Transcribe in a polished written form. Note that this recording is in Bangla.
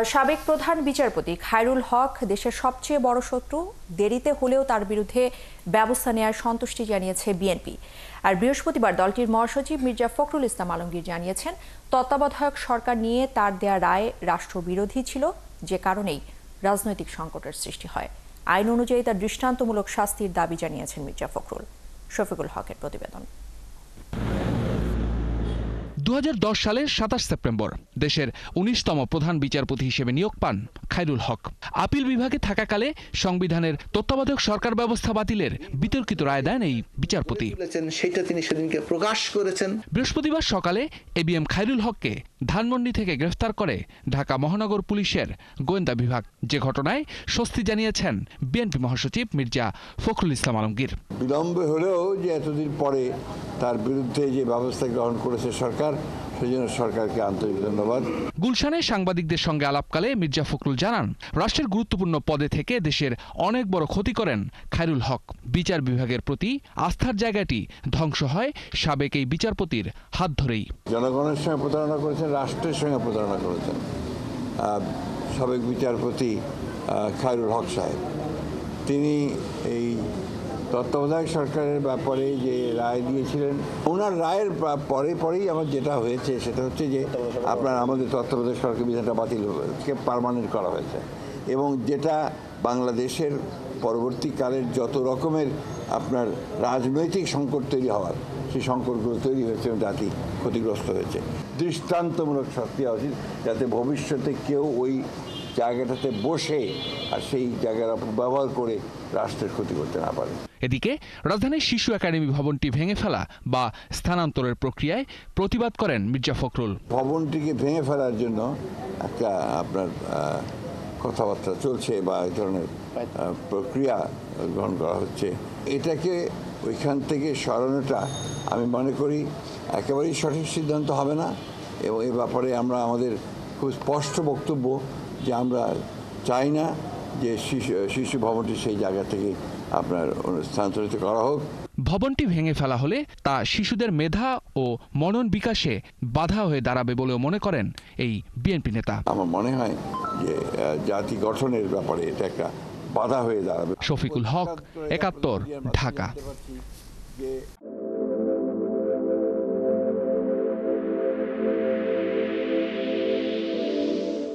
সাবেক প্রধান বিচারপতি খায়রুল হক দেশের সবচেয়ে বড় শত্রু, দেরিতে হলেও তার বিরুদ্ধে ব্যবস্থা নেওয়ার সন্তুষ্টি জানিয়েছে বিএনপি। আর বৃহস্পতিবার দলটির মহাসচিব মির্জা ফখরুল ইসলাম আলমগীর জানিয়েছেন, তত্ত্বাবধায়ক সরকার নিয়ে তার দেয়া রায় রাষ্ট্রবিরোধী ছিল, যে কারণেই রাজনৈতিক সংকটের সৃষ্টি হয়। আইন অনুযায়ী তার দৃষ্টান্তমূলক শাস্তির দাবি জানিয়েছেন মির্জা ফখরুল। শফিকুল হকের প্রতিবেদন। 2010 সালের 27 সেপ্টেম্বর দেশের 19তম প্রধান বিচারপতি হিসেবে নিয়োগ পান খায়রুল হক। আপিল বিভাগে থাকাকালে সংবিধানের তত্ত্বাবধায়ক সরকার ব্যবস্থা বাতিলের বিতর্কিত রায় দেন এই বিচারপতি। সেটা তিনি সেদিনকে প্রকাশ করেছেন। বৃহস্পতিবার সকালে এবিএম খায়রুল হককে ধানমন্ডি থেকে গ্রেফতার করে ঢাকা মহানগর পুলিশের গোয়েন্দা বিভাগ, যে ঘটনায় স্বস্তি জানিয়েছেন বিএনপি মহাসচিব মির্জা ফখরুল ইসলাম আলমগীর। বিলম্বে হলেও যে এতদিন পরে তার বিরুদ্ধে যে ব্যবস্থা গ্রহণ করেছে সরকার, সেজন্য সরকারকে আন্তরিক ধন্যবাদ। গুলশানে সাংবাদিকদের সঙ্গে আলাপকালে মির্জা ফখরুল জানান, রাষ্ট্রের গুরুত্বপূর্ণ পদে থেকে দেশের অনেক বড় ক্ষতি করেন খায়রুল হক। বিচার বিভাগের প্রতি আস্থার জায়গাটি ধ্বংস হয় সাবেক এই বিচারপতির হাত ধরেই। জনগণের সঙ্গে প্রতারণা করেছেন, রাষ্ট্রের সঙ্গে প্রতারণা করেছেন সাবেক বিচারপতি খায়রুল হক সাহেব। তিনি এই তত্ত্বাবধায়ক সরকারের ব্যাপারে যে রায় দিয়েছিলেন, ওনার রায়ের পরেই আমার যেটা হয়েছে সেটা হচ্ছে যে আমাদের তত্ত্বাবধায়ক সরকার বিধানটা বাতিল পার্মানেন্ট করা হয়েছে, এবং যেটা বাংলাদেশের পরবর্তীকালের যত রকমের রাজনৈতিক সংকট তৈরি হওয়ার, সেই সংকটগুলো তৈরি হয়েছে এবং জাতি ক্ষতিগ্রস্ত হয়েছে। দৃষ্টান্তমূলক শাস্তি হওয়া উচিত, যাতে ভবিষ্যতে কেউ ওই জায়গাটাতে বসে আর সেই জায়গার ব্যবহার করে রাষ্ট্রের ক্ষতি করতে না পারে। এদিকে রাজধানীর শিশু একাডেমি ভবনটি ভেঙে ফেলা বা স্থানান্তরের প্রক্রিয়ায় প্রতিবাদ করেন মির্জা ফখরুল। ভবনটিকে ভেঙে ফেলার জন্য একটা কথাবার্তা চলছে বা এই ধরনের প্রক্রিয়া গ্রহণ করা হচ্ছে। এটাকে ওইখান থেকে সরানোটা আমি মনে করি একেবারেই সঠিক সিদ্ধান্ত হবে না, এবং এ ব্যাপারে আমাদের খুব স্পষ্ট বক্তব্য যে আমরা চাই না যে শিশু ভবনটি সেই জায়গা থেকে স্থানান্তরিত করা হোক। ভবনটি ভেঙে ফেলা হলে তা শিশুদের মেধা ও মনন বিকাশে বাধা হয়ে দাঁড়াবে বলেও মনে করেন এই বিএনপি নেতা। আমার মনে হয় যে জাতি গঠনের ব্যাপারে এটা একটা বাধা হয়ে দাঁড়াবে। শফিকুল হক, ৭১, ঢাকা।